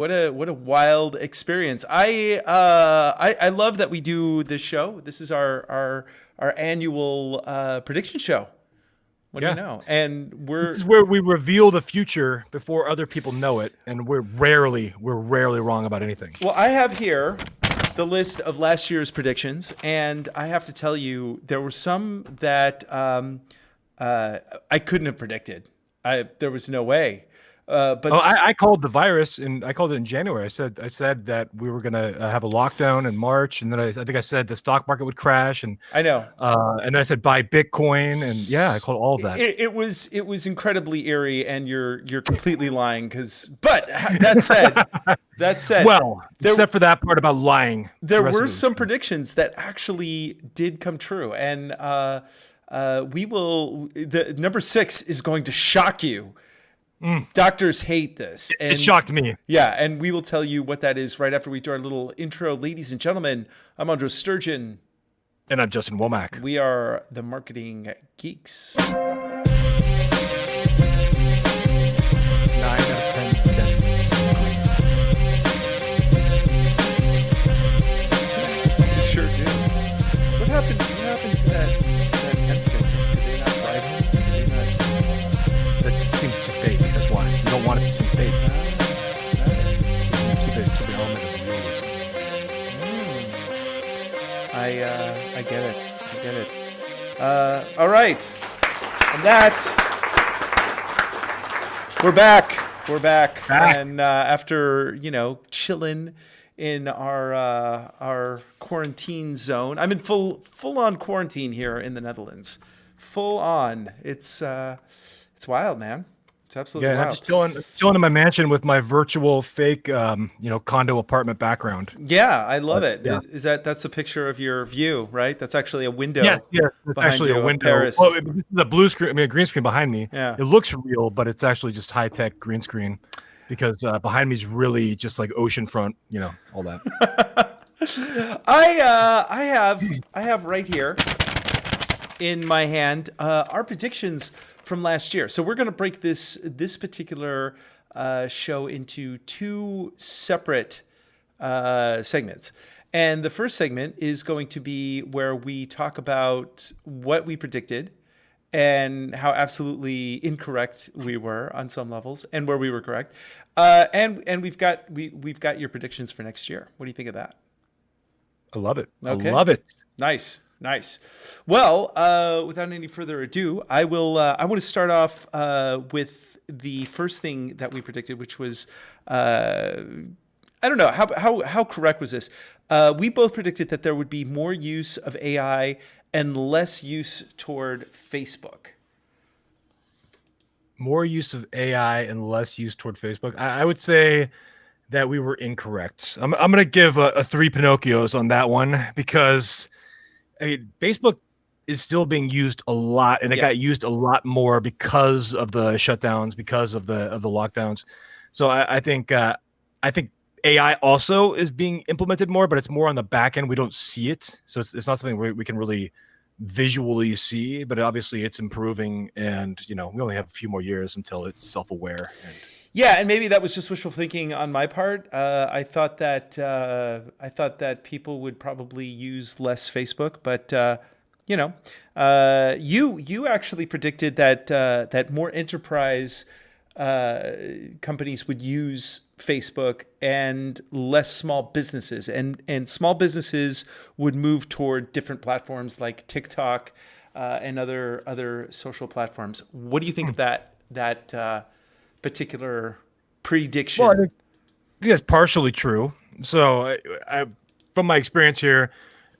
What a wild experience. I love that we do this show. This is our annual prediction show. What do you know? And this is where we reveal the future before other people know it, and we're rarely wrong about anything. Well, I have here the list of last year's predictions, and I have to tell you, there were some that I couldn't have predicted. There was no way. But I called the virus, and I called it in January. I said that we were gonna have a lockdown in March, and then I think I said the stock market would crash, and I know. And then I said buy Bitcoin, and yeah, I called all of that. It was incredibly eerie, and you're completely lying. But that said, well, except for that part about lying, there were some predictions that actually did come true, and the number 6 is going to shock you. Doctors hate this. And, it shocked me. Yeah, and we will tell you what that is right after we do our little intro. Ladies and gentlemen, I'm Andros Sturgeon. And I'm Justin Womack. We are the Marketing Geeks. 9 out of 10 dentists. You sure do. What happened to that dentist? Did they not bribe him? That just seems too fake. That's why. You don't want it to seem fake. Keep it to the element of realism. I get it. All right. And that, we're back. And after, chilling in our quarantine zone. I'm in full on quarantine here in the Netherlands. Full on. It's wild, man. It's absolutely wild. I'm just chilling in my mansion with my virtual fake, condo apartment background. Yeah, I love it. Yeah. That's a picture of your view, right? That's actually a window. Yes, it's actually a window. Paris. Well, this is a blue screen. A green screen behind me. Yeah. It looks real, but it's actually just high tech green screen, because behind me is really just like oceanfront, all that. I have right here in my hand our predictions from last year. So we're going to break this particular show into 2 separate segments. And the first segment is going to be where we talk about what we predicted and how absolutely incorrect we were on some levels, and where we were correct. And we've got your predictions for next year. What do you think of that? I love it. Okay. I love it. Nice. Well, without any further ado, I want to start off with the first thing that we predicted, which was I don't know how correct was this. We both predicted that there would be more use of AI and less use toward Facebook. More use of AI and less use toward Facebook. I would say that we were incorrect. I'm going to give a 3 Pinocchios on that one, because Facebook is still being used a lot, and it got used a lot more because of the shutdowns, because of the lockdowns. So I think AI also is being implemented more, but it's more on the back end. We don't see it, so it's not something we can really visually see. But obviously, it's improving, and we only have a few more years until it's self-aware. Yeah, and maybe that was just wishful thinking on my part. I thought that people would probably use less Facebook, but you actually predicted that more enterprise companies would use Facebook and less small businesses, and small businesses would move toward different platforms like TikTok and other social platforms. What do you think of that particular prediction? Well, I think it's partially true. So I from my experience here,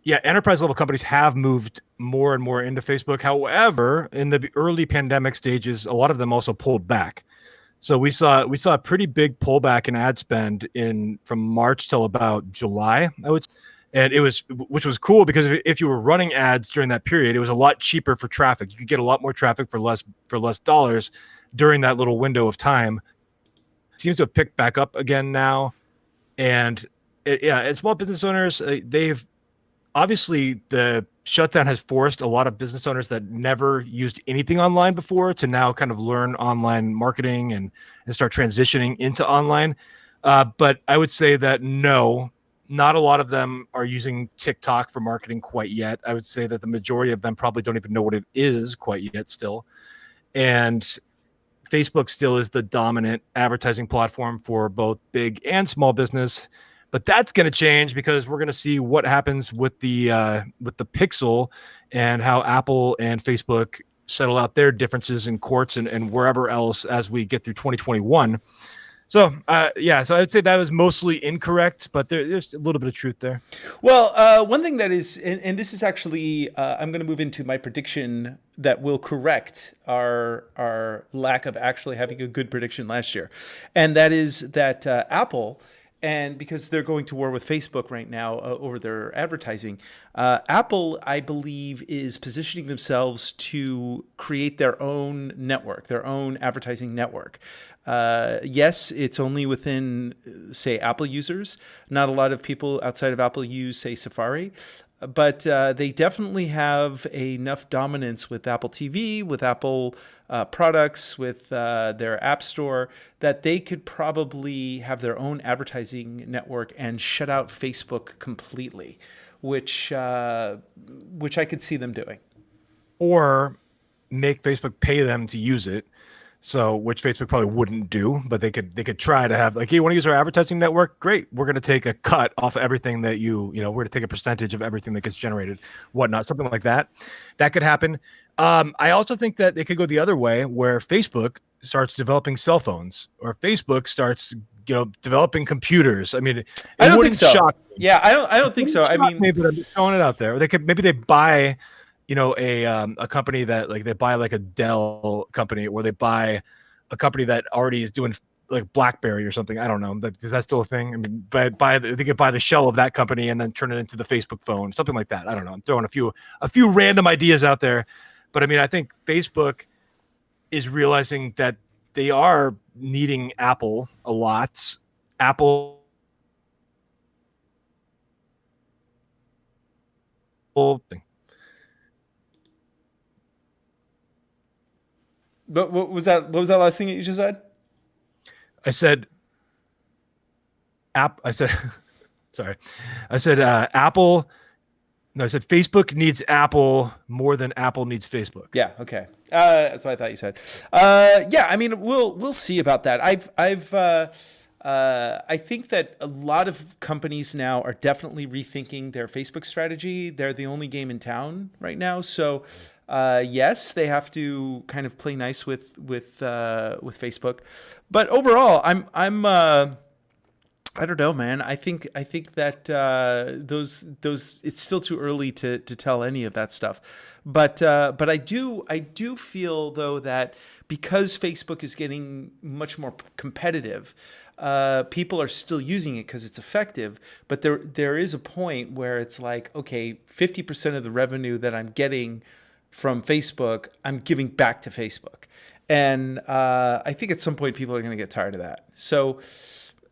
enterprise level companies have moved more and more into Facebook. However, in the early pandemic stages, a lot of them also pulled back. So we saw a pretty big pullback in ad spend from March till about July, I would say. And which was cool, because if you were running ads during that period, it was a lot cheaper for traffic. You could get a lot more traffic for less dollars during that little window of time. It seems to have picked back up again now. And small business owners, they've obviously, the shutdown has forced a lot of business owners that never used anything online before to now kind of learn online marketing and start transitioning into online. But I would say that no, not a lot of them are using TikTok for marketing quite yet. I would say that the majority of them probably don't even know what it is quite yet still. And Facebook still is the dominant advertising platform for both big and small business. But that's going to change because we're going to see what happens with the Pixel and how Apple and Facebook settle out their differences in courts and wherever else as we get through 2021. So, so I would say that was mostly incorrect, but there's a little bit of truth there. Well, one thing that is, and this is actually, I'm going to move into my prediction that will correct our lack of actually having a good prediction last year. And that is that Apple, and because they're going to war with Facebook right now over their advertising, Apple, I believe, is positioning themselves to create their own network, their own advertising network. Yes, it's only within, say, Apple users. Not a lot of people outside of Apple use, say, Safari. But they definitely have enough dominance with Apple TV, with Apple products, with their App Store, that they could probably have their own advertising network and shut out Facebook completely, which I could see them doing. Or make Facebook pay them to use it. So, which Facebook probably wouldn't do, but they could try to have, like, hey, you want to use our advertising network? Great. We're going to take a cut off of everything that we're going to take a percentage of everything that gets generated, whatnot, something like that. That could happen. I also think that it could go the other way, where Facebook starts developing cell phones, or Facebook starts, developing computers. I mean, I don't think so. Shock me. Yeah, I don't think so. I mean, maybe I'm just throwing it out there. Or maybe they buy, a company that, like, they buy like a Dell company, or they buy a company that already is doing like BlackBerry or something. I don't know. Is that still a thing? I mean, they could buy the shell of that company and then turn it into the Facebook phone, something like that. I don't know. I'm throwing a few random ideas out there, but I mean, I think Facebook is realizing that they are needing Apple a lot. Apple. But what was that? What was that last thing that you just said? I said, sorry. I said Apple. No, I said Facebook needs Apple more than Apple needs Facebook. Yeah. Okay. That's what I thought you said. Yeah. I mean, we'll see about that. I think that a lot of companies now are definitely rethinking their Facebook strategy. They're the only game in town right now, so yes, they have to kind of play nice with Facebook. But overall, I'm I don't know, man. I think that those it's still too early to tell any of that stuff. But I do feel though that because Facebook is getting much more competitive, people are still using it because it's effective. But there is a point where it's like, okay, 50% of the revenue that I'm getting from Facebook, I'm giving back to Facebook. And I think at some point people are going to get tired of that. So,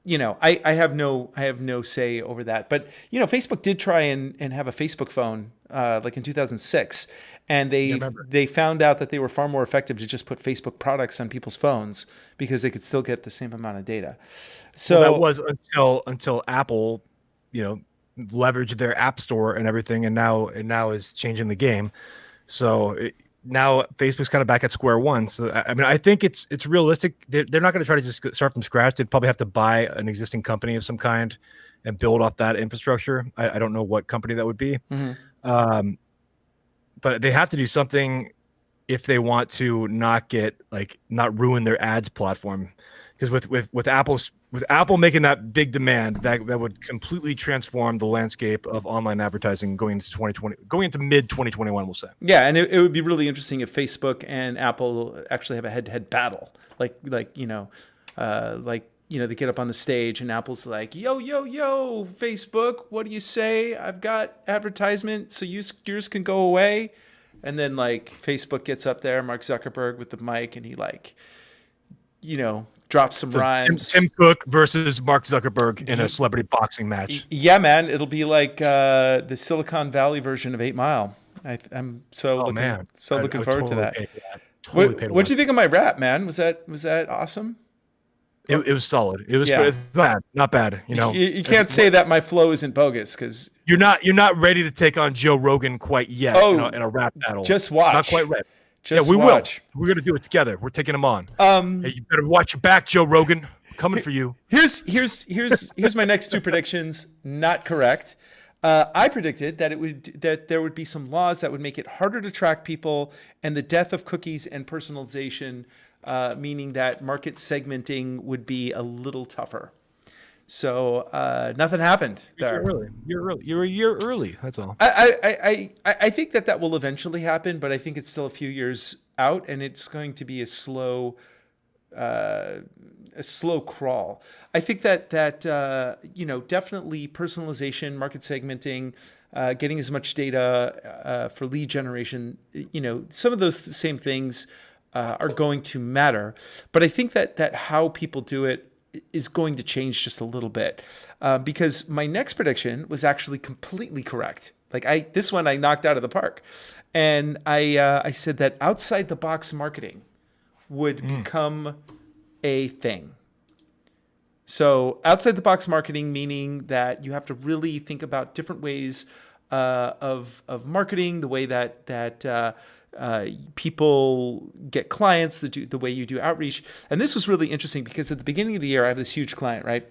I have no say over that. But, Facebook did try and have a Facebook phone like in 2006. And they found out that they were far more effective to just put Facebook products on people's phones because they could still get the same amount of data. So that was until Apple, leveraged their app store and everything, and now is changing the game. So now Facebook's kind of back at square one. So I mean, I think it's realistic. They're not going to try to just start from scratch. They'd probably have to buy an existing company of some kind and build off that infrastructure. I don't know what company that would be, but they have to do something if they want to not ruin their ads platform. Because with Apple making that big demand, that would completely transform the landscape of online advertising going into mid 2021, we'll say. Yeah, and it would be really interesting if Facebook and Apple actually have a head-to-head battle. They get up on the stage and Apple's like, yo, Facebook, what do you say? I've got advertisement, so yours can go away. And then Facebook gets up there, Mark Zuckerberg with the mic, and he drops some rhymes. Tim Cook versus Mark Zuckerberg in a celebrity boxing match. Yeah, man, it'll be like the Silicon Valley version of 8 Mile. I'm looking forward to that. What do you think of my rap, man? Was that awesome? It was solid. It was Yeah. it's not bad. You know, You can't say that my flow isn't bogus because you're not ready to take on Joe Rogan quite yet. In a rap battle. Just watch. Not quite ready. Just we watch. will. We're gonna do it together. We're taking him on. Hey, you better watch your back, Joe Rogan. I'm coming for you. Here's my next two predictions. Not correct. I predicted that there would be some laws that would make it harder to track people, and the death of cookies and personalization, meaning that market segmenting would be a little tougher. So nothing happened there. You're a year early. That's all. I think that will eventually happen, but I think it's still a few years out, and it's going to be a slow crawl. I think that definitely personalization, market segmenting, getting as much data for lead generation. Some of those same things are going to matter, but I think that how people do it is going to change just a little bit, because my next prediction was actually completely correct. This one I knocked out of the park, and I said that outside the box marketing would become a thing. So outside the box marketing, meaning that you have to really think about different ways of marketing, the way that people get clients, the way you do outreach. And this was really interesting because at the beginning of the year, I have this huge client, right?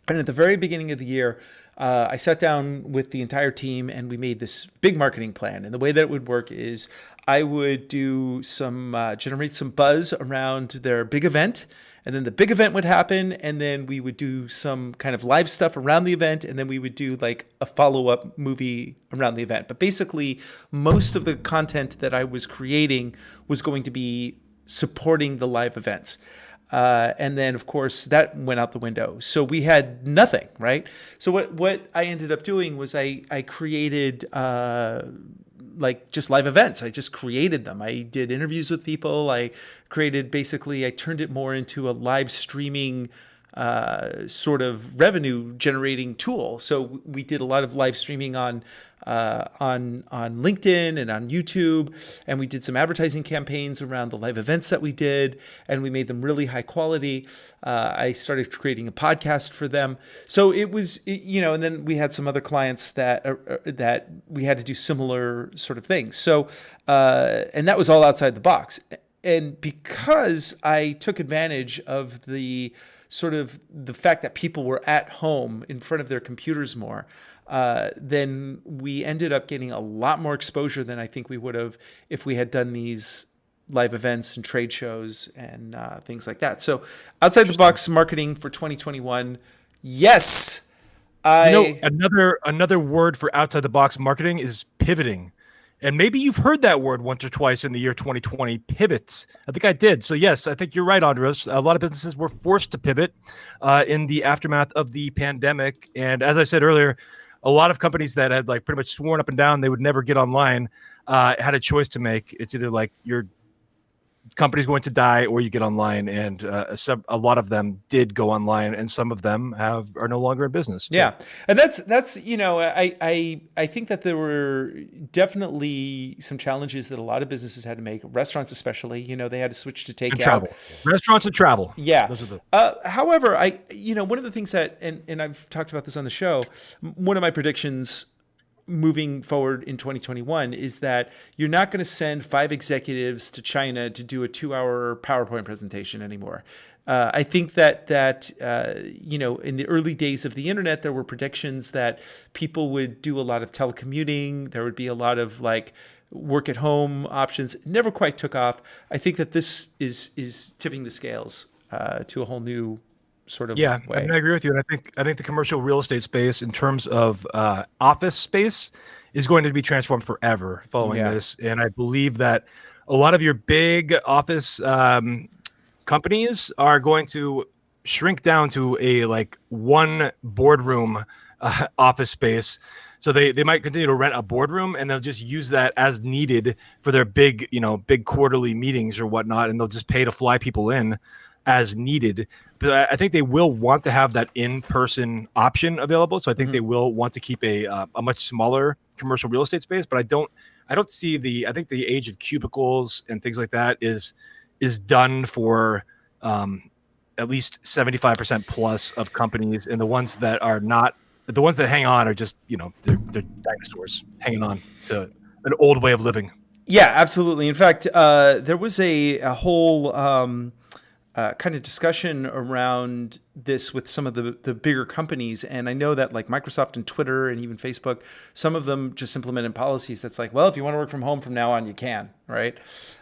And at the very beginning of the year, I sat down with the entire team and we made this big marketing plan. And the way that it would work is I would do generate some buzz around their big event. And then the big event would happen. And then we would do some kind of live stuff around the event. And then we would do like a follow-up movie around the event. But basically, most of the content that I was creating was going to be supporting the live events. And then, of course, that went out the window. So we had nothing, right? So what I ended up doing was I created just live events. I just created them. I did interviews with people. I turned it more into a live streaming sort of revenue generating tool. So we did a lot of live streaming on LinkedIn and on YouTube, and we did some advertising campaigns around the live events that we did, and we made them really high quality. I started creating a podcast for them. So it was, and then we had some other clients that we had to do similar sort of things. So, and that was all outside the box. And because I took advantage of the fact that people were at home in front of their computers more, then we ended up getting a lot more exposure than I think we would have if we had done these live events and trade shows and things like that. So outside the box marketing for 2021, yes. Another word for outside the box marketing is pivoting. And maybe you've heard that word once or twice in the year 2020, pivots. I think I did. So yes, I think you're right, Andros. A lot of businesses were forced to pivot in the aftermath of the pandemic. And as I said earlier, a lot of companies that had pretty much sworn up and down they would never get online had a choice to make. It's either your company's going to die or you get online, and a lot of them did go online, and some of them are no longer in business. Yeah, and that's I think that there were definitely some challenges that a lot of businesses had to make. Restaurants especially, they had to switch to takeout. Travel. Restaurants and travel. Yeah. However, one of the things that and I've talked about this on the show, one of my predictions moving forward in 2021 is that you're not going to send 5 executives to China to do a 2-hour PowerPoint presentation anymore. I think that in the early days of the internet, there were predictions that people would do a lot of telecommuting. There would be a lot of work at home options. It never quite took off. I think that this is tipping the scales to a whole new sort of way. I agree with you. And I think the commercial real estate space in terms of office space is going to be transformed forever following this. And I believe that a lot of your big office companies are going to shrink down to a one boardroom office space. So they might continue to rent a boardroom, and they'll just use that as needed for their big quarterly meetings or whatnot. And they'll just pay to fly people in as needed. But I think they will want to have that in-person option available. So I think they will want to keep a much smaller commercial real estate space. But I don't see I think the age of cubicles and things like that is done for at least 75% plus of companies, and the ones that are not, the ones that hang on are just, they're dinosaurs hanging on to an old way of living. Yeah, absolutely. In fact, there was a whole kind of discussion around this with some of the bigger companies. And I know that like Microsoft and Twitter and even Facebook, some of them just implemented policies that's like, well, if you want to work from home from now on, you can, right?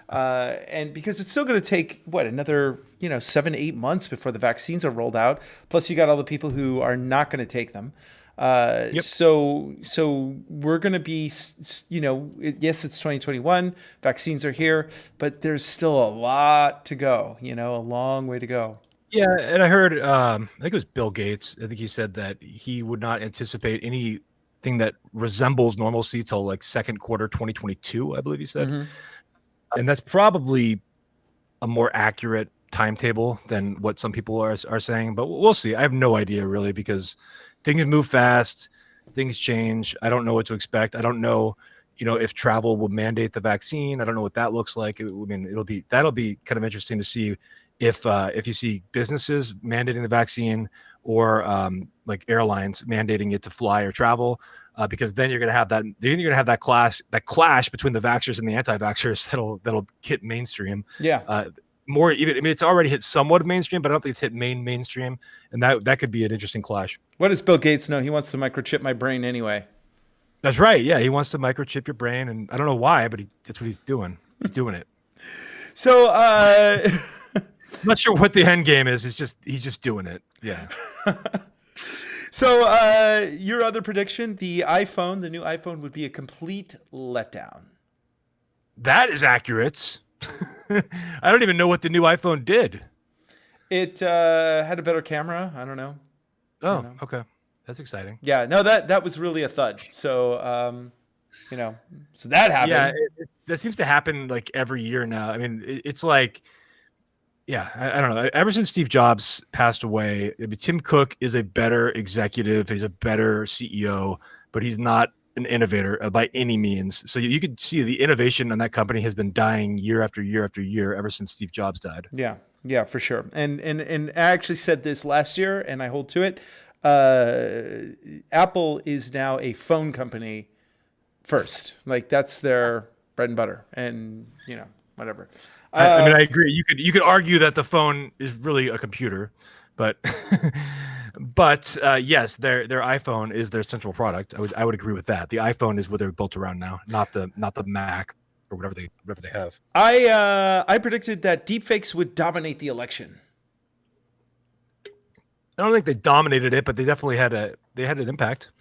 And because it's still going to take, another 7 to 8 months before the vaccines are rolled out. Plus you got all the people who are not going to take them. Yep. So we're going to be, yes, it's 2021, vaccines are here, but there's still a lot to go, a long way to go. Yeah. And I heard, I think it was Bill Gates. I think he said that he would not anticipate anything that resembles normalcy till like second quarter 2022, I believe he said. Mm-hmm. And that's probably a more accurate timetable than what some people are saying, but we'll see. I have no idea really, because things move fast, things change. I don't know what to expect. I don't know, if travel will mandate the vaccine. I don't know what that looks like. That'll be kind of interesting to see if you see businesses mandating the vaccine or like airlines mandating it to fly or travel, because then you're going to have that clash between the vaxxers and the anti-vaxxers that'll hit mainstream. Yeah. More even, it's already hit somewhat of mainstream, but I don't think it's hit mainstream, and that could be an interesting clash. What does Bill Gates know? He wants to microchip my brain anyway. That's right. Yeah, he wants to microchip your brain, and I don't know why, but that's what he's doing. He's doing it. So I'm not sure what the end game is. He's just doing it. Yeah. So your other prediction, the new iPhone would be a complete letdown. That is accurate. I don't even know what the new iPhone did. It had a better camera. I don't know. Okay. That's exciting. Yeah, no, that was really a thud. So, so that happened. Yeah, that seems to happen like every year now. I mean, it's like, yeah, I don't know. Ever since Steve Jobs passed away, Tim Cook is a better executive. He's a better CEO, but he's not an innovator by any means. So you could see the innovation on that company has been dying year after year after year ever since Steve Jobs died. Yeah, for sure. And I actually said this last year, and I hold to it. Apple is now a phone company first. Like that's their bread and butter, and whatever. I agree. You could argue that the phone is really a computer, but yes, their iPhone is their central product. I would agree with that. The iPhone is what they're built around now, not the Mac or whatever they have. I predicted that deepfakes would dominate the election. I don't think they dominated it, but they definitely had an impact.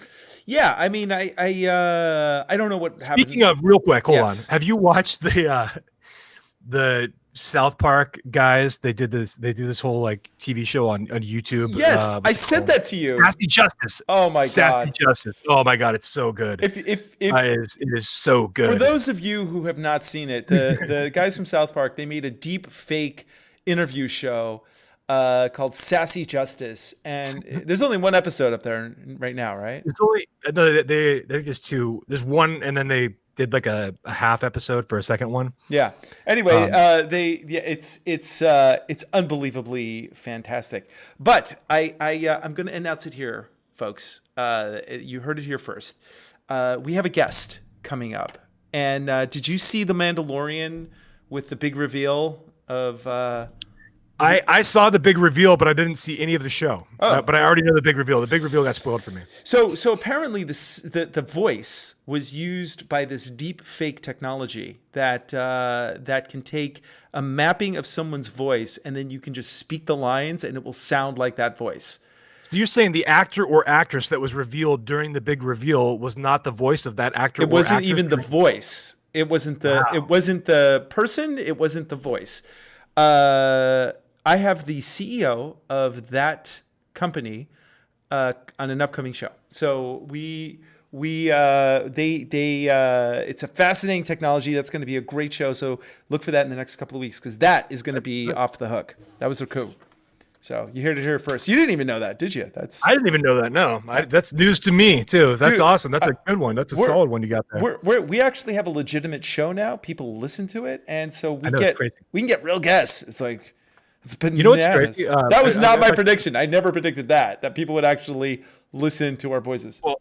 Yeah, I mean, I don't know what happened. Speaking of, real quick, hold on. Have you watched the South Park guys? They do this whole like TV show on YouTube. Yes, I said that to you. Sassy Justice. Oh my god. Sassy Justice. Oh my god, it's so good. It is so good. For those of you who have not seen it, the guys from South Park, they made a deep fake interview show called Sassy Justice, and there's only one episode up there right now, right? It's only they think there's two. There's one, and then they did like a half episode for a second one. Yeah. Anyway, it's unbelievably fantastic. But I'm going to announce it here, folks. You heard it here first. We have a guest coming up, and did you see The Mandalorian with the big reveal of? I saw the big reveal, but I didn't see any of the show. But I already know the big reveal. The big reveal got spoiled for me. So apparently the voice was used by this deep fake technology that can take a mapping of someone's voice, and then you can just speak the lines, and it will sound like that voice. So you're saying the actor or actress that was revealed during the big reveal was not the voice of that actor? It wasn't even the voice. It wasn't the. Wow. It wasn't the person. It wasn't the voice. I have the CEO of that company on an upcoming show. So it's a fascinating technology. That's going to be a great show. So look for that in the next couple of weeks, because that is going to be off the hook. That was a coup. So you heard it here first. You didn't even know that, did you? I didn't even know that. No, that's news to me too. That's awesome. That's a good one. That's a solid one you got there. We actually have a legitimate show now. People listen to it, and so we can get real guests. It's like, It's bananas. You know what's crazy? That was not my prediction. I never predicted that people would actually listen to our voices. Well,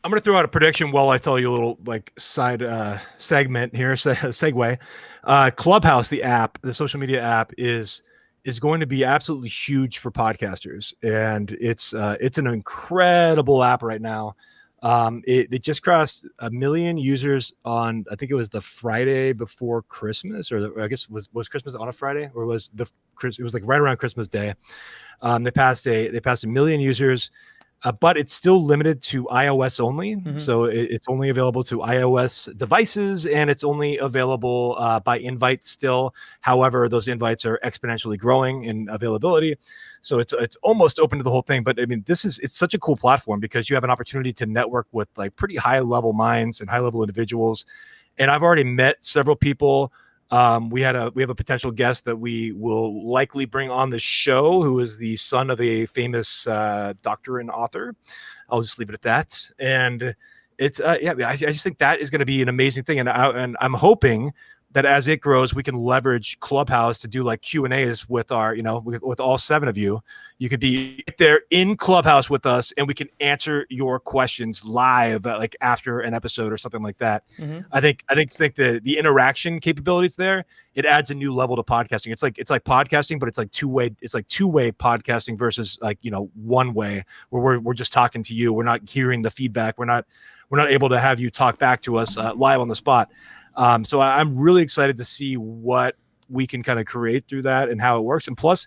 I'm going to throw out a prediction while I tell you a little like side segment here, segue. Clubhouse, the app, the social media app, is going to be absolutely huge for podcasters, and it's an incredible app right now. It just crossed 1 million users on, I think it was the Friday before Christmas, or I guess was Christmas on a Friday, or it was like right around Christmas Day. They passed 1 million users. But it's still limited to iOS only. Mm-hmm. So it's only available to iOS devices, and it's only available by invite still. However, those invites are exponentially growing in availability. So it's almost open to the whole thing. But I mean, it's such a cool platform because you have an opportunity to network with like pretty high level minds and high level individuals. And I've already met several people. We have a potential guest that we will likely bring on the show, who is the son of a famous doctor and author. I'll just leave it at that. And it's I just think that is going to be an amazing thing. And I'm hoping that as it grows, we can leverage Clubhouse to do like Q&As with our, with all 7 of you. You could be there in Clubhouse with us, and we can answer your questions live, like after an episode or something like that. Mm-hmm. I think the interaction capabilities there, it adds a new level to podcasting. It's like podcasting, but it's like two-way podcasting versus like, one way where we're just talking to you. We're not hearing the feedback. We're not able to have you talk back to us live on the spot. So I'm really excited to see what we can kind of create through that and how it works. And plus,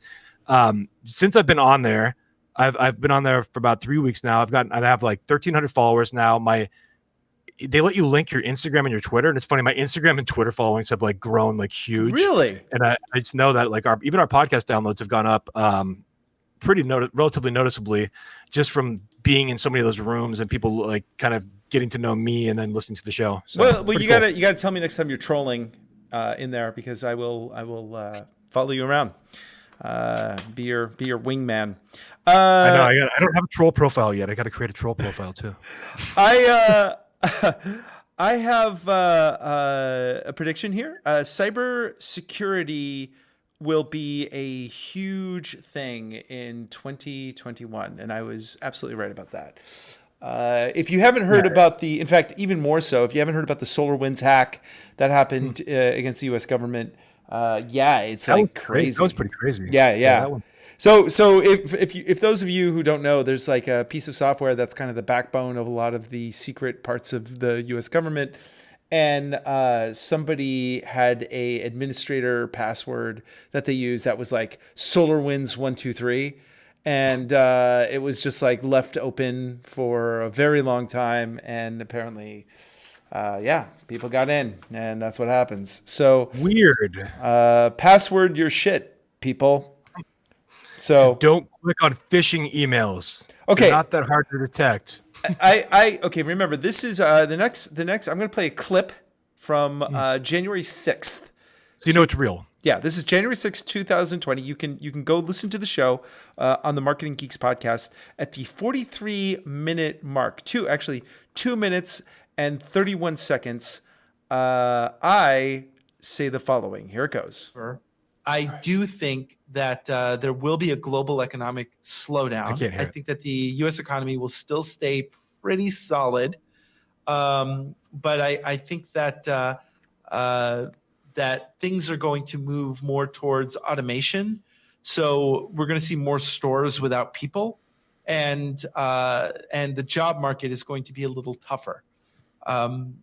since I've been on there, I've been on there for about 3 weeks now. I have like 1,300 followers now. They let you link your Instagram and your Twitter, and it's funny. My Instagram and Twitter followings have like grown like huge. Really? And I just know that like even our podcast downloads have gone up relatively noticeably just from being in so many of those rooms and people like kind of getting to know me and then listening to the show. So, well, you gotta tell me next time you're trolling in there, because I will follow you around. Be your wingman. I know. I don't have a troll profile yet. I got to create a troll profile too. I have a prediction here. Cyber security will be a huge thing in 2021, and I was absolutely right about that. If you haven't heard about in fact, even more so, if you haven't heard about the SolarWinds hack that happened against the U.S. government, it's like crazy. That was pretty crazy. Yeah. So if those of you who don't know, there's like a piece of software that's kind of the backbone of a lot of the secret parts of the U.S. government. And somebody had a administrator password that they used that was like SolarWinds 123. And it was just like left open for a very long time. And apparently, people got in, and that's what happens. So weird. Password your shit, people. So don't click on phishing emails. Okay. They're not that hard to detect. Okay. Remember, this is the next. I'm going to play a clip from January 6th. So you know it's real. Yeah, this is January 6th, 2020. You can go listen to the show on the Marketing Geeks podcast at the 43-minute mark. 2 minutes and 31 seconds. I say the following. Here it goes. I do think that there will be a global economic slowdown. I think that the U.S. economy will still stay pretty solid. But I think that that things are going to move more towards automation. So we're going to see more stores without people, and the job market is going to be a little tougher. And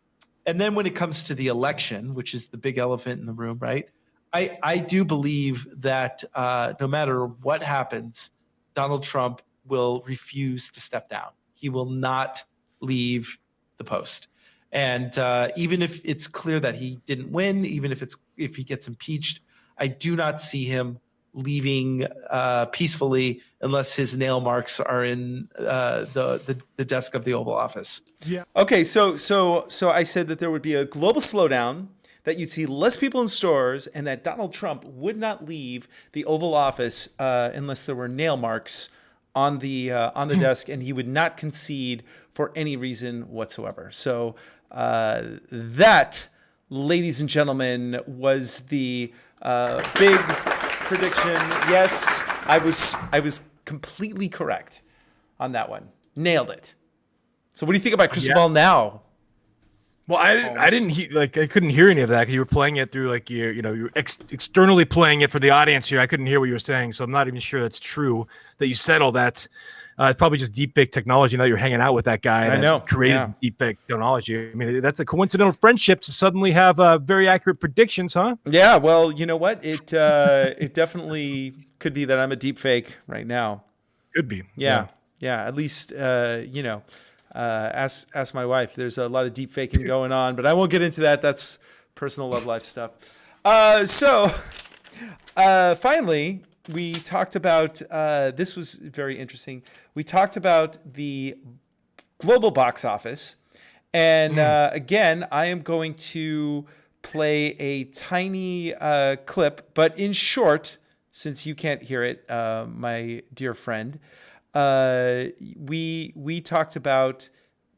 then when it comes to the election, which is the big elephant in the room, right? I do believe that no matter what happens, Donald Trump will refuse to step down. He will not leave the post. And even if it's clear that he didn't win, even if he gets impeached, I do not see him leaving peacefully unless his nail marks are in the desk of the Oval Office. Yeah. Okay. So I said that there would be a global slowdown, that you'd see less people in stores, and that Donald Trump would not leave the Oval Office unless there were nail marks on the desk, and he would not concede for any reason whatsoever. So that, ladies and gentlemen, was the big prediction. Yes, I was completely correct on that one. Nailed it. So what do you think about Crystal Ball now? Well, I didn't I couldn't hear any of that because you were playing it through like you're externally playing it for the audience here. I couldn't hear what you were saying, so I'm not even sure that's true that you said all that. It's probably just deepfake technology. Now you're hanging out with that guy. I know. Created deepfake technology. I mean, that's a coincidental friendship to suddenly have very accurate predictions, huh? Yeah. Well, you know what? It definitely could be that I'm a deepfake right now. Could be. Yeah. At least ask my wife. There's a lot of deep faking going on, but I won't get into that. That's personal love life stuff. So finally, we talked about this was very interesting. We talked about the global box office, and again, I am going to play a tiny clip, but in short, since you can't hear it, my dear friend. We talked about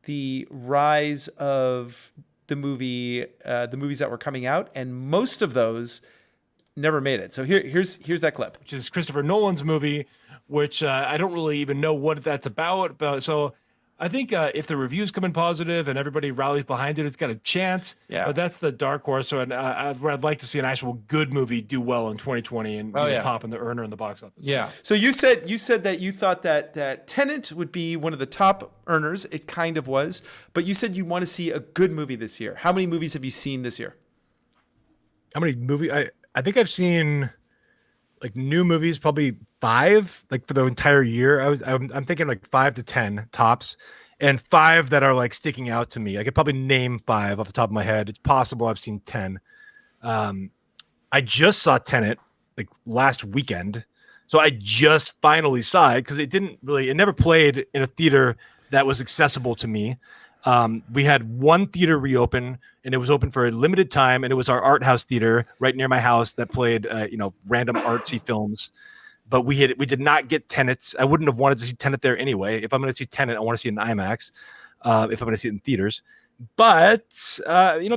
the rise of the movies that were coming out, and most of those never made it. So here's that clip, which is Christopher Nolan's movie, which I don't really even know what that's about. But so I think if the reviews come in positive and everybody rallies behind it, it's got a chance. Yeah. But that's the dark horse. So I'd like to see an actual good movie do well in 2020 and be the top in the earner in the box office. Yeah. So you said that you thought that Tenet would be one of the top earners. It kind of was, but you said you want to see a good movie this year. How many movies have you seen this year? How many movies? I think I've seen like new movies, probably 5, like for the entire year. I'm thinking like 5 to 10 tops, and 5 that are like sticking out to me. I could probably name 5 off the top of my head. It's possible I've seen 10. I just saw Tenet like last weekend, so I just finally saw it because it never played in a theater that was accessible to me. We had one theater reopen, and it was open for a limited time, and it was our art house theater right near my house that played random artsy films. But we did not get Tenet. I wouldn't have wanted to see Tenet there anyway. If I'm going to see Tenet, I want to see it in IMAX. If I'm going to see it in theaters, but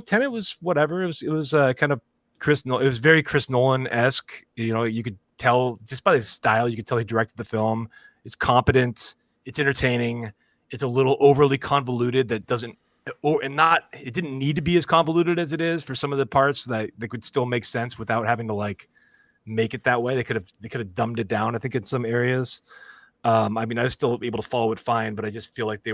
Tenet was whatever. It was kind of it was very Chris Nolan-esque. You could tell just by his style. You could tell he directed the film. It's competent. It's entertaining. It's a little overly convoluted. It didn't need to be as convoluted as it is for some of the parts that they could still make sense without having to like make it that way. They could have dumbed it down, I think, in some areas. I was still able to follow it fine, but I just feel like they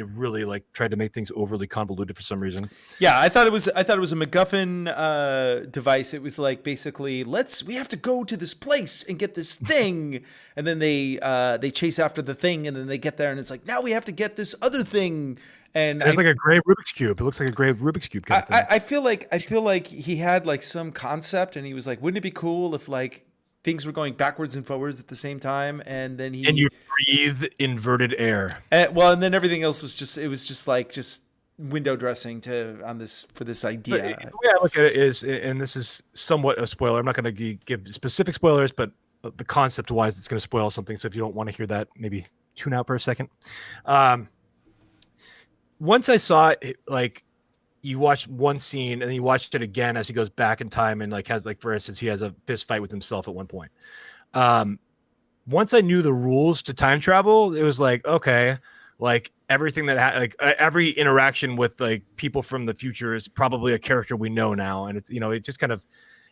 really like tried to make things overly convoluted for some reason. Yeah, I thought it was a MacGuffin device. It was like basically we have to go to this place and get this thing, and then they chase after the thing, and then they get there, and it's like now we have to get this other thing. And it's like a gray Rubik's Cube. It looks like a gray Rubik's Cube kind of thing. I feel like he had like some concept, and he was like, wouldn't it be cool if like things were going backwards and forwards at the same time, and then you breathe inverted air. And then everything else was just window dressing for this idea. But the way I look at it is, and this is somewhat a spoiler. I'm not going to give specific spoilers, but the concept wise, it's going to spoil something. So if you don't want to hear that, maybe tune out for a second. Once I saw it, like you watch one scene and then you watch it again as he goes back in time and like has like, for instance, he has a fist fight with himself at one point. Once I knew the rules to time travel, it was like, okay, like everything that every interaction with like people from the future is probably a character we know now. And it's, it just kind of,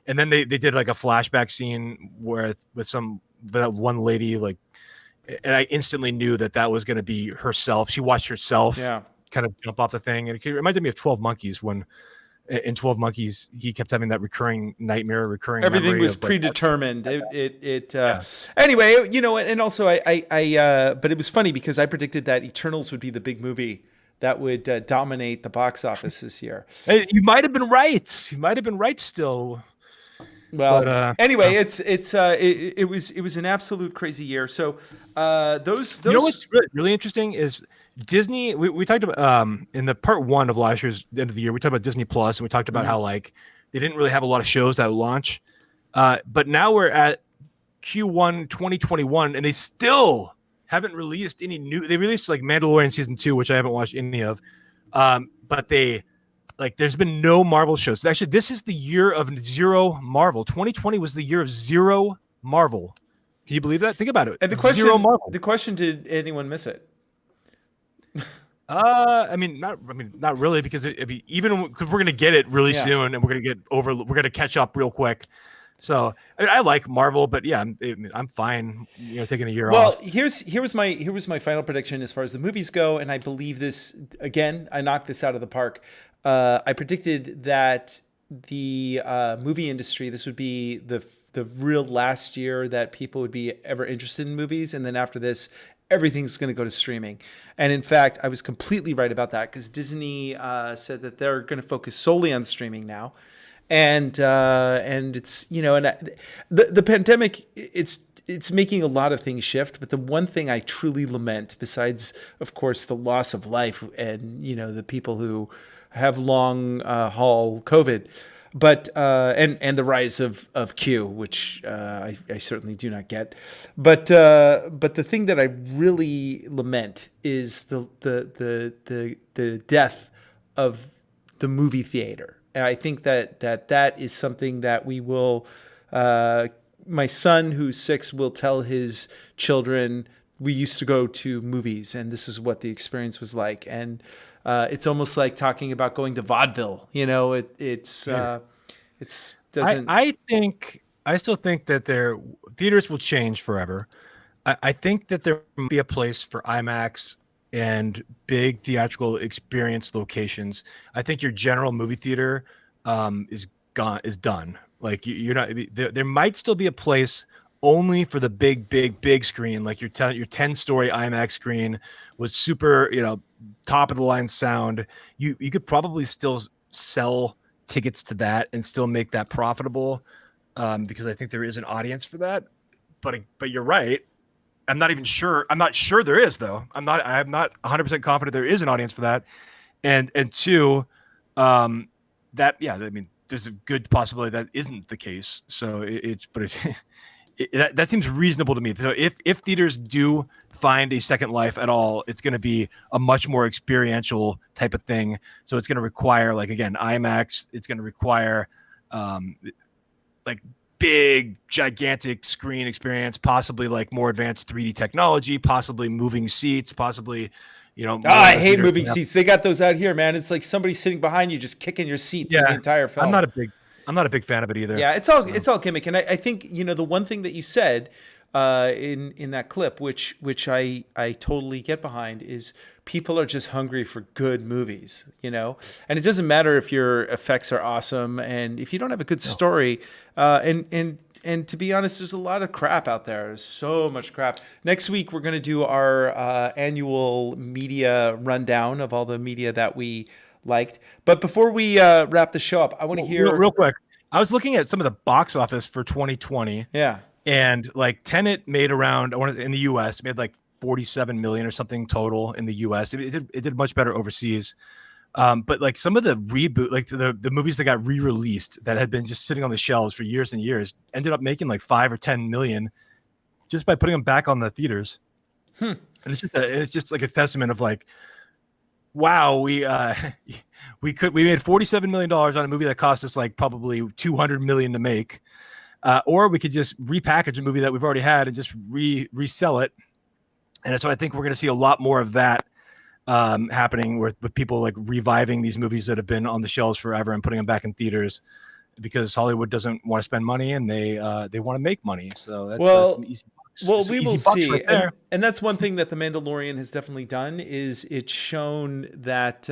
and then they did like a flashback scene where that one lady, like, and I instantly knew that was going to be herself. She watched herself. Yeah. Kind of jump off the thing, and it reminded me of 12 Monkeys when in 12 Monkeys he kept having that recurring nightmare, everything was predetermined. Anyway, and also I but it was funny because I predicted that Eternals would be the big movie that would dominate the box office this year. You might have been right. You might have been right still. Well, anyway, it was an absolute crazy year. So those what's really interesting is Disney. We talked about in the part 1 of last year's end of the year. We talked about Disney Plus, and we talked about how like they didn't really have a lot of shows that launch. But now we're at Q1 2021, and they still haven't released any new. They released like Mandalorian season 2, which I haven't watched any of. But they like there's been no Marvel shows. Actually, this is the year of zero Marvel. 2020 was the year of zero Marvel. Can you believe that? Think about it. And the question, zero Marvel. The question: did anyone miss it? Not really, because even because we're gonna get it really soon, and we're gonna catch up real quick. So I like Marvel, but yeah, I'm fine. Taking a year off. Well, here was my final prediction as far as the movies go, and I believe this again. I knocked this out of the park. I predicted that the movie industry, this would be the real last year that people would be ever interested in movies, and then after this, everything's going to go to streaming. And in fact, I was completely right about that, because Disney said that they're going to focus solely on streaming now. And it's, the pandemic, it's making a lot of things shift. But the one thing I truly lament, besides, of course, the loss of life and, the people who have long haul COVID, but and the rise of Q, which I certainly do not get. But the thing that I really lament is the death of the movie theater. And I think that is something that we will. My son, who's 6, will tell his children, we used to go to movies, and this is what the experience was like. And it's almost like talking about going to vaudeville. It's doesn't. I still think that theaters will change forever. I think that there will be a place for IMAX and big theatrical experience locations. I think your general movie theater is done. Like you're not. There might still be a place only for the big screen, like your 10-story IMAX screen with super, top of the line sound. You could probably still sell tickets to that and still make that profitable, because I think there is an audience for that. But you're right. I'm not sure there is, though. I'm not 100% confident there is an audience for that. And two, there's a good possibility that isn't the case. So that seems reasonable to me. So if theaters do find a second life at all, it's going to be a much more experiential type of thing. So it's going to require, like, again, IMAX. It's going to require like big, gigantic screen experience, possibly like more advanced 3D technology, possibly moving seats, possibly, I hate moving seats. They got those out here, man. It's like somebody sitting behind you, just kicking your seat through the entire film. I'm not a big fan of it either. Yeah, it's all gimmick. And I think, the one thing that you said in that clip, which I totally get behind, is people are just hungry for good movies, and it doesn't matter if your effects are awesome, and if you don't have a good story, and to be honest, there's a lot of crap out there. There's so much crap. Next week, we're going to do our annual media rundown of all the media that we liked. But before we wrap the show up, I want to hear real quick. I was looking at some of the box office for 2020. Yeah. And like Tenet made around, in the US, made like 47 million or something total in the US. It did much better overseas. But like some of the reboot, like the movies that got re-released that had been just sitting on the shelves for years and years, ended up making like 5 or 10 million just by putting them back on the theaters. And it's just like a testament of like, wow, we made $47 million on a movie that cost us like probably 200 million to make. Or we could just repackage a movie that we've already had and just resell it. And so I think we're going to see a lot more of that happening with people like reviving these movies that have been on the shelves forever and putting them back in theaters, because Hollywood doesn't want to spend money and they want to make money. So that's some easy bucks. Well, we will see. Right, and that's one thing that The Mandalorian has definitely done, is it's shown that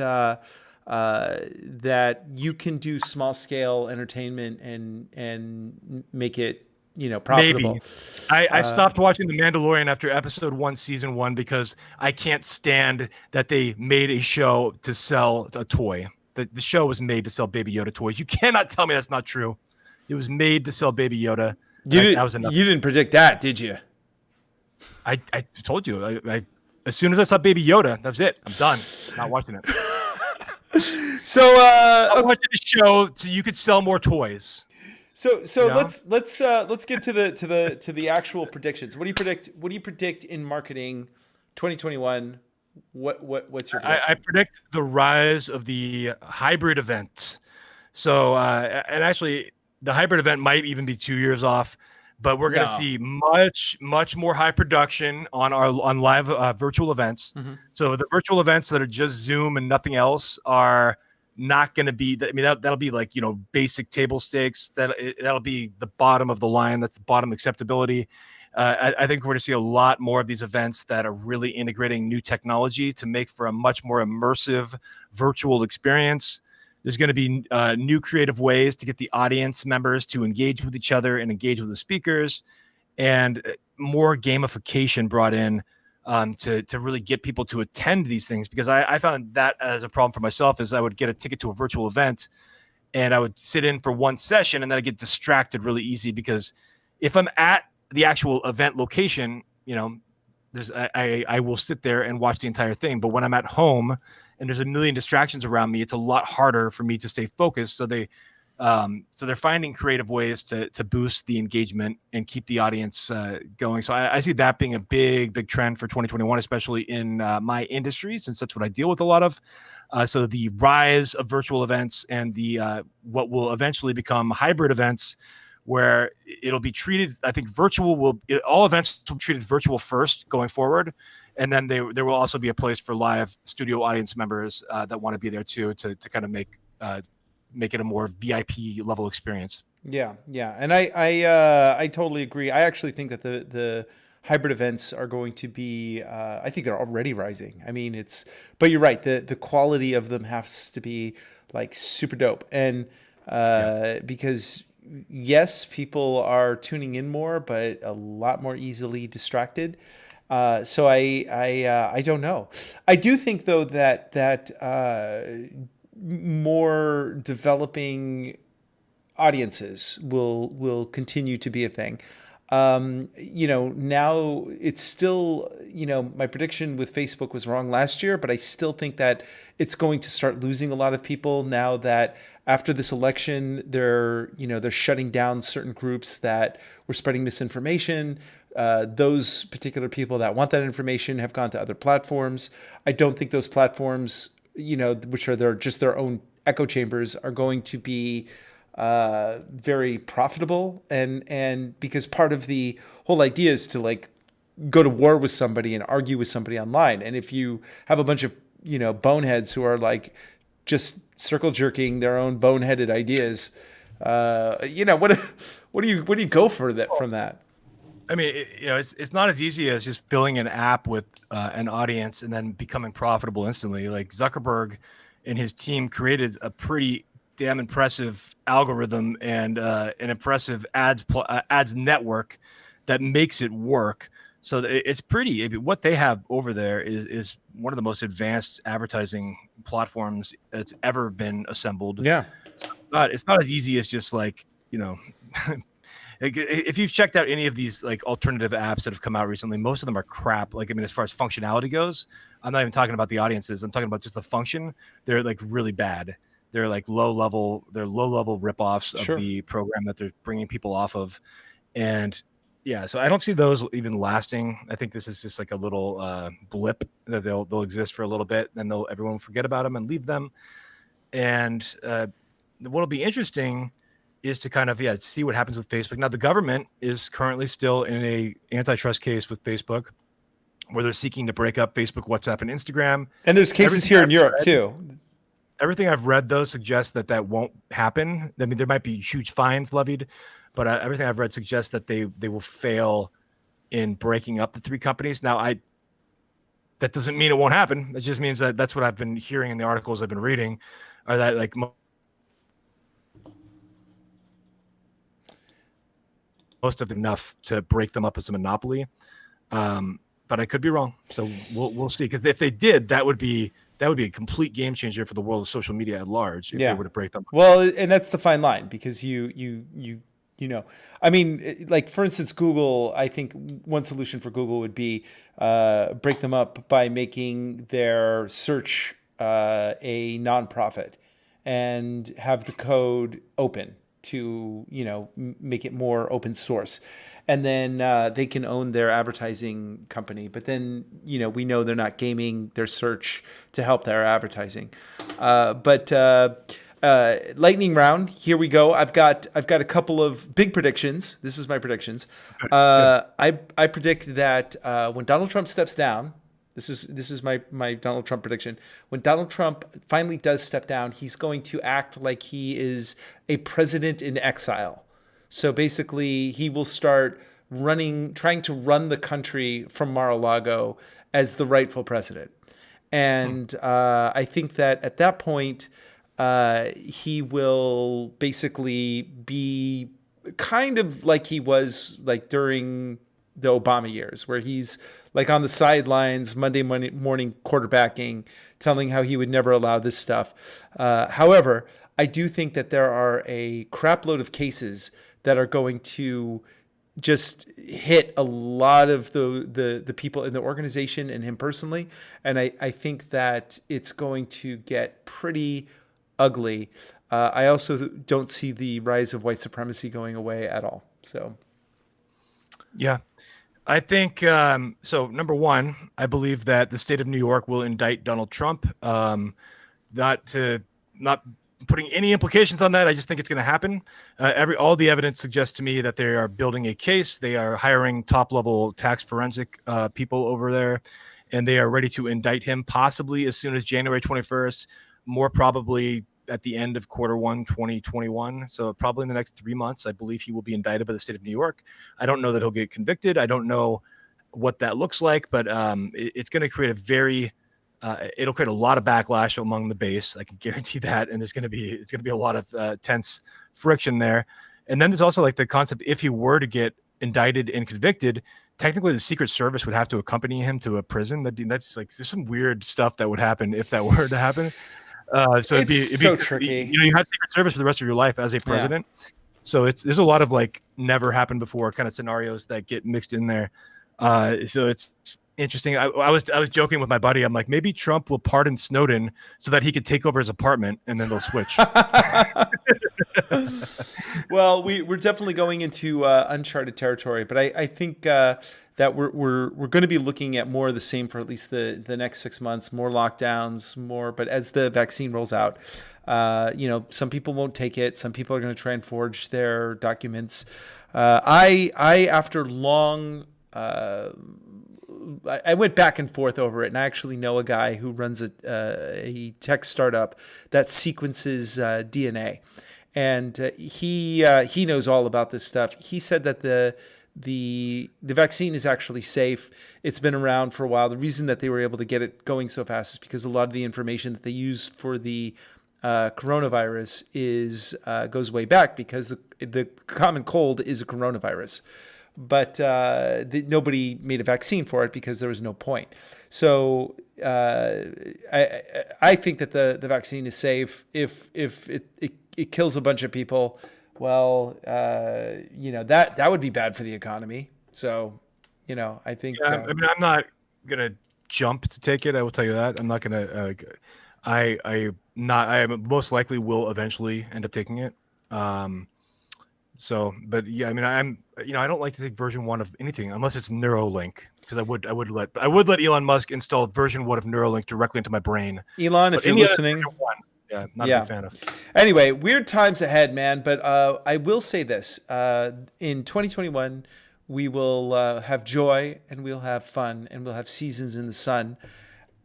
that you can do small scale entertainment and make it, profitable. Maybe. I stopped watching The Mandalorian after episode 1, season 1, because I can't stand that they made a show to sell a toy. The show was made to sell Baby Yoda toys. You cannot tell me that's not true. It was made to sell Baby Yoda. You didn't predict that, did you? I told you. I as soon as I saw Baby Yoda, that was it. I'm done. Not watching it. So I watched the show so you could sell more toys. So let's get to the actual predictions. What do you predict in marketing 2021? what's your I prediction? predict the rise of the hybrid events. So, and actually, the hybrid event might even be 2 years off, but we're going to No. see much more high production on live virtual events. Mm-hmm. So the virtual events that are just Zoom and nothing else are not going to be. I mean, that'll be like, basic table stakes. That'll be the bottom of the line. That's the bottom acceptability. I think we're going to see a lot more of these events that are really integrating new technology to make for a much more immersive virtual experience. There's going to be new creative ways to get the audience members to engage with each other and engage with the speakers, and more gamification brought in to really get people to attend these things. Because I found that as a problem for myself is I would get a ticket to a virtual event and I would sit in for one session and then I get distracted really easy, because if I'm at the actual event location, I will sit there and watch the entire thing. But when I'm at home and there's a million distractions around me, it's a lot harder for me to stay focused. So they're finding creative ways to boost the engagement and keep the audience going. So I see that being a big trend for 2021, especially in my industry, since that's what I deal with a lot of. So the rise of virtual events and the what will eventually become hybrid events, where it'll be treated, I think all events will be treated virtual first going forward. And then there will also be a place for live studio audience members that want to be there too, to kind of make it a more VIP level experience. Yeah. And I totally agree. I actually think that the hybrid events are going to be, I think they're already rising. I mean, but you're right. The quality of them has to be like super dope. And because yes, people are tuning in more, but a lot more easily distracted. So I don't know. I do think though that more developing audiences will continue to be a thing. Now it's still, my prediction with Facebook was wrong last year, but I still think that it's going to start losing a lot of people now that after this election, they're shutting down certain groups that were spreading misinformation. Those particular people that want that information have gone to other platforms. I don't think those platforms, which are just their own echo chambers, are going to be very profitable, and because part of the whole idea is to like go to war with somebody and argue with somebody online. And if you have a bunch of boneheads who are like just circle jerking their own boneheaded ideas, what do you go for that from that? I mean, it's not as easy as just filling an app with an audience and then becoming profitable instantly. Like Zuckerberg and his team created a pretty damn impressive algorithm and an impressive ads network that makes it work. So it's pretty. What they have over there is one of the most advanced advertising platforms that's ever been assembled. Yeah, it's not as easy as just like if you've checked out any of these like alternative apps that have come out recently, most of them are crap. Like, I mean, as far as functionality goes, I'm not even talking about the audiences. I'm talking about just the function. They're like really bad. They're like low level ripoffs of the program that they're bringing people off of. And yeah, so I don't see those even lasting. I think this is just like a little blip that they'll exist for a little bit, then everyone will forget about them and leave them. And what'll be interesting is to kind of see what happens with Facebook. Now, the government is currently still in a antitrust case with Facebook, where they're seeking to break up Facebook, WhatsApp, and Instagram. And there's cases here in Europe too. Everything I've read, though, suggests that won't happen. I mean, there might be huge fines levied, but everything I've read suggests that they will fail in breaking up the three companies. Now, that doesn't mean it won't happen. It just means that that's what I've been hearing in the articles I've been reading, are that like most of enough to break them up as a monopoly. But I could be wrong. So we'll see. Because if they did, that would be a complete game changer for the world of social media at large if they were to break them. Well, and that's the fine line, because I mean, like for instance, Google, I think one solution for Google would be break them up by making their search a nonprofit and have the code open to, make it more open source. And then they can own their advertising company. But then, we know they're not gaming their search to help their advertising. Lightning round. Here we go. I've got a couple of big predictions. This is my predictions. I predict that when Donald Trump steps down, this is my Donald Trump prediction. When Donald Trump finally does step down, he's going to act like he is a president in exile. So basically, he will start trying to run the country from Mar-a-Lago as the rightful president. And I think that at that point, he will basically be kind of like he was like during the Obama years, where he's like on the sidelines Monday morning quarterbacking, telling how he would never allow this stuff. However, I do think that there are a crapload of cases that are going to just hit a lot of the people in the organization and him personally. And I think that it's going to get pretty ugly. I also don't see the rise of white supremacy going away at all. So, yeah, I think so. Number one, I believe that the state of New York will indict Donald Trump. Not putting any implications on that. I just think it's going to happen. All the evidence suggests to me that they are building a case. They are hiring top-level tax forensic people over there, and they are ready to indict him possibly as soon as January 21st, more probably at the end of Q1 2021. So probably in the next 3 months, I believe he will be indicted by the state of New York. I don't know that he'll get convicted. I don't know what that looks like, but it's going to create it'll create a lot of backlash among the base. I can guarantee that. And it's going to be a lot of tense friction there. And then there's also like the concept, if he were to get indicted and convicted, technically the Secret Service would have to accompany him to a prison. That's like, there's some weird stuff that would happen if that were to happen. So it'd be tricky. You have Secret Service for the rest of your life as a president. Yeah. So there's a lot of like never happened before kind of scenarios that get mixed in there. So it's interesting. I was joking with my buddy. I'm like, maybe Trump will pardon Snowden so that he could take over his apartment, and then they'll switch. Well, we're definitely going into uncharted territory, but I think that we're going to be looking at more of the same for at least the next 6 months. More lockdowns, but as the vaccine rolls out, some people won't take it. Some people are going to try and forge their documents. I after long. I went back and forth over it, and I actually know a guy who runs a tech startup that sequences DNA, and he knows all about this stuff. He said that the vaccine is actually safe. It's been around for a while. The reason that they were able to get it going so fast is because a lot of the information that they use for the coronavirus goes way back, because the common cold is a coronavirus. But nobody made a vaccine for it because there was no point. So I think that the vaccine is safe. If it kills a bunch of people, well, that would be bad for the economy. So, I think. Yeah, I'm not gonna jump to take it. I will tell you that. I'm not gonna. I most likely will eventually end up taking it. So, but yeah, I don't like to take version 1 of anything unless it's Neuralink, because I would let Elon Musk install version 1 of Neuralink directly into my brain. Elon, if you're listening, not a big fan of. Anyway, weird times ahead, man. But I will say this: in 2021, we will have joy, and we'll have fun, and we'll have seasons in the sun.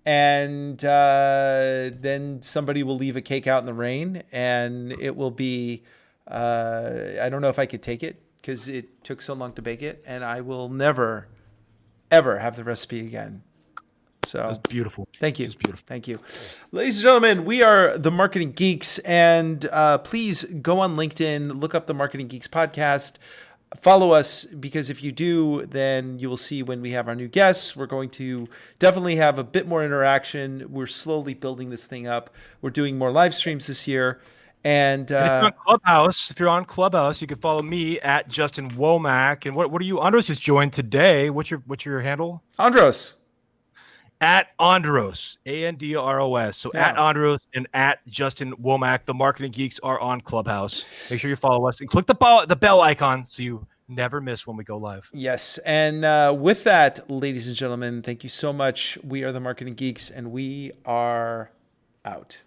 And then somebody will leave a cake out in the rain, and it will be. I don't know if I could take it because it took so long to bake it, and I will never, ever have the recipe again. So that's beautiful. Thank you. It's beautiful. Thank you. Ladies and gentlemen, we are the Marketing Geeks, and please go on LinkedIn, look up the Marketing Geeks Podcast. Follow us, because if you do, then you will see when we have our new guests. We're going to definitely have a bit more interaction. We're slowly building this thing up. We're doing more live streams this year. And if you're on Clubhouse, you can follow me at Justin Womack. And what are you? Andros just joined today. What's your handle? Andros at Andros, Andros. So at Andros and at Justin Womack. The Marketing Geeks are on Clubhouse. Make sure you follow us and click the bell icon so you never miss when we go live. Yes. And with that, ladies and gentlemen, thank you so much. We are the Marketing Geeks, and we are out.